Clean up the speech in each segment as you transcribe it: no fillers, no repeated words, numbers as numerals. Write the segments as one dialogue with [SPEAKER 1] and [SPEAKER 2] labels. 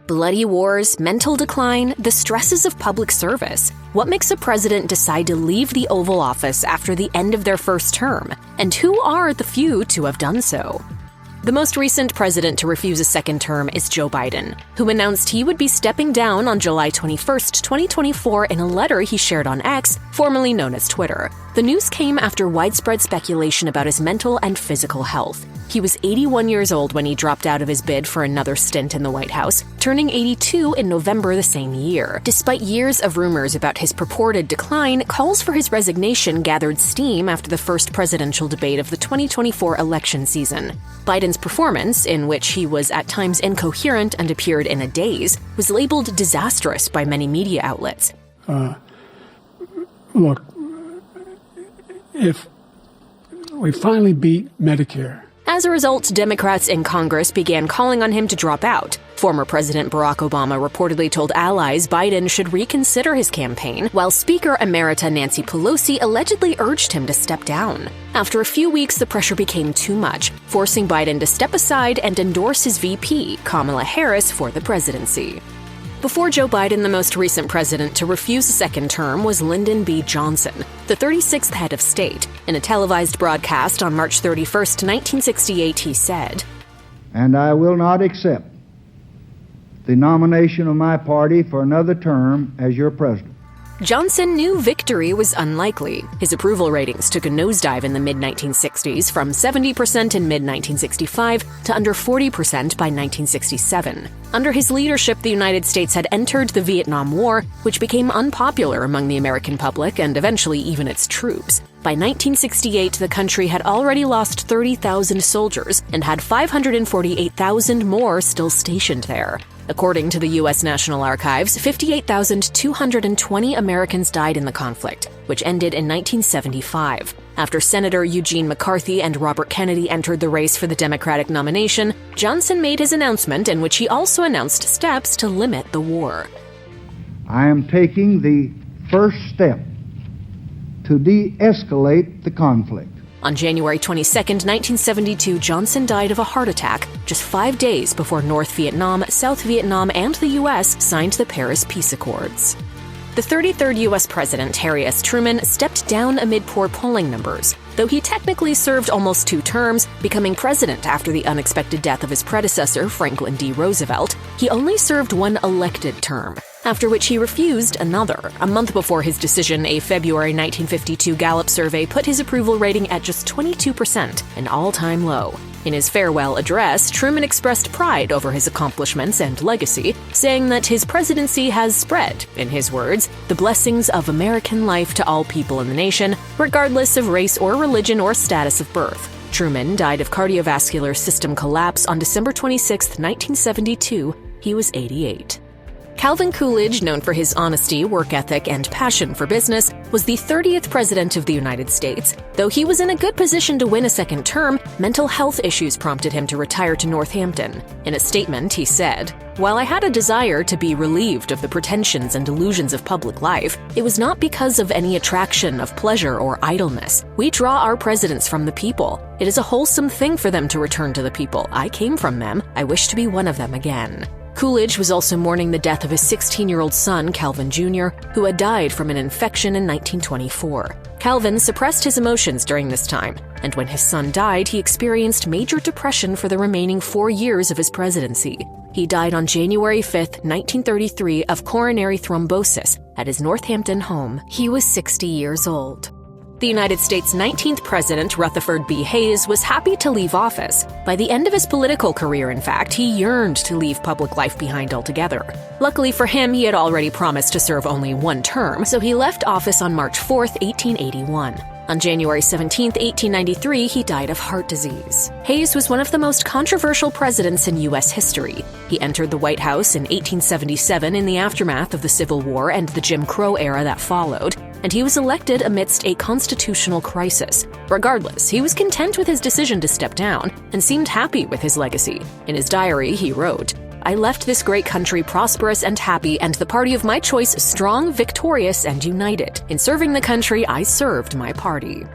[SPEAKER 1] Bloody wars, mental decline, the stresses of public service. What makes a president decide to leave the Oval Office after the end of their first term? And who are the few to have done so? The most recent president to refuse a second term is Joe Biden, who announced he would be stepping down on July 21, 2024 in a letter he shared on X, formerly known as Twitter. The news came after widespread speculation about his mental and physical health. He was 81 years old when he dropped out of his bid for another stint in the White House, turning 82 in November the same year. Despite years of rumors about his purported decline, calls for his resignation gathered steam after the first presidential debate of the 2024 election season. Biden's performance, in which he was at times incoherent and appeared in a daze, was labeled disastrous by many media outlets.
[SPEAKER 2] Look, if we finally beat Medicare.
[SPEAKER 1] As a result, Democrats in Congress began calling on him to drop out. Former President Barack Obama reportedly told allies Biden should reconsider his campaign, while Speaker Emerita Nancy Pelosi allegedly urged him to step down. After a few weeks, the pressure became too much, forcing Biden to step aside and endorse his VP, Kamala Harris, for the presidency. Before Joe Biden, the most recent president to refuse a second term was Lyndon B. Johnson, the 36th head of state. In a televised broadcast on March 31, 1968, he said,
[SPEAKER 3] "And I will not accept the nomination of my party for another term as your president."
[SPEAKER 1] Johnson knew victory was unlikely. His approval ratings took a nosedive in the mid-1960s, from 70% in mid-1965 to under 40% by 1967. Under his leadership, the United States had entered the Vietnam War, which became unpopular among the American public and eventually even its troops. By 1968, the country had already lost 30,000 soldiers and had 548,000 more still stationed there. According to the U.S. National Archives, 58,220 Americans died in the conflict, which ended in 1975. After Senator Eugene McCarthy and Robert Kennedy entered the race for the Democratic nomination, Johnson made his announcement in which he also announced steps to limit the war.
[SPEAKER 3] "I am taking the first step to de-escalate the conflict."
[SPEAKER 1] On January 22, 1972, Johnson died of a heart attack just 5 days before North Vietnam, South Vietnam, and the U.S. signed the Paris Peace Accords. The 33rd U.S. President, Harry S. Truman, stepped down amid poor polling numbers. Though he technically served almost 2 terms, becoming president after the unexpected death of his predecessor, Franklin D. Roosevelt, he only served 1 elected term, after which he refused another. A month before his decision, a February 1952 Gallup survey put his approval rating at just 22%, an all-time low. In his farewell address, Truman expressed pride over his accomplishments and legacy, saying that his presidency has spread, in his words, the blessings of American life to all people in the nation, regardless of race or religion or status of birth. Truman died of cardiovascular system collapse on December 26, 1972. He was 88. Calvin Coolidge, known for his honesty, work ethic, and passion for business, was the 30th President of the United States. Though he was in a good position to win a second term, mental health issues prompted him to retire to Northampton. In a statement, he said, "While I had a desire to be relieved of the pretensions and illusions of public life, it was not because of any attraction of pleasure or idleness. We draw our presidents from the people. It is a wholesome thing for them to return to the people. I came from them. I wish to be one of them again." Coolidge was also mourning the death of his 16-year-old son, Calvin Jr., who had died from an infection in 1924. Calvin suppressed his emotions during this time, and when his son died, he experienced major depression for the remaining 4 years of his presidency. He died on January 5, 1933, of coronary thrombosis at his Northampton home. He was 60 years old. The United States' 19th president, Rutherford B. Hayes, was happy to leave office. By the end of his political career, in fact, he yearned to leave public life behind altogether. Luckily for him, he had already promised to serve only 1 term, so he left office on March 4, 1881. On January 17, 1893, he died of heart disease. Hayes was one of the most controversial presidents in U.S. history. He entered the White House in 1877 in the aftermath of the Civil War and the Jim Crow era that followed, and he was elected amidst a constitutional crisis. Regardless, he was content with his decision to step down and seemed happy with his legacy. In his diary, he wrote, "I left this great country prosperous and happy, and the party of my choice strong, victorious, and united. In serving the country, I served my party."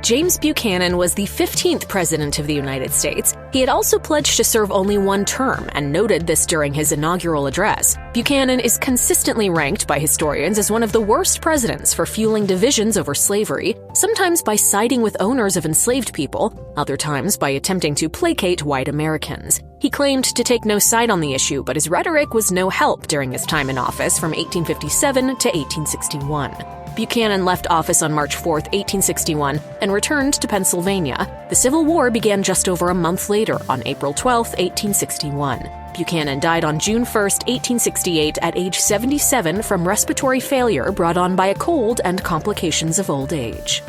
[SPEAKER 1] James Buchanan was the 15th President of the United States. He had also pledged to serve only one term and noted this during his inaugural address. Buchanan is consistently ranked by historians as one of the worst presidents for fueling divisions over slavery, sometimes by siding with owners of enslaved people, other times by attempting to placate white Americans. He claimed to take no side on the issue, but his rhetoric was no help during his time in office from 1857 to 1861. Buchanan left office on March 4, 1861, and returned to Pennsylvania. The Civil War began just over a month later, on April 12, 1861. Buchanan died on June 1, 1868, at age 77 from respiratory failure brought on by a cold and complications of old age.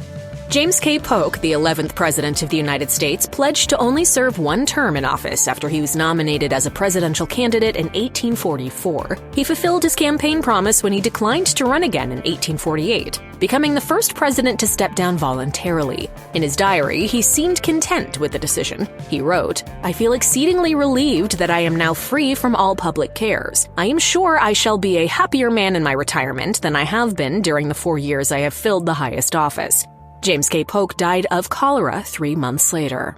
[SPEAKER 1] James K. Polk, the 11th President of the United States, pledged to only serve one term in office after he was nominated as a presidential candidate in 1844. He fulfilled his campaign promise when he declined to run again in 1848, becoming the first president to step down voluntarily. In his diary, he seemed content with the decision. He wrote, "I feel exceedingly relieved that I am now free from all public cares. I am sure I shall be a happier man in my retirement than I have been during the 4 years I have filled the highest office." James K. Polk died of cholera 3 months later.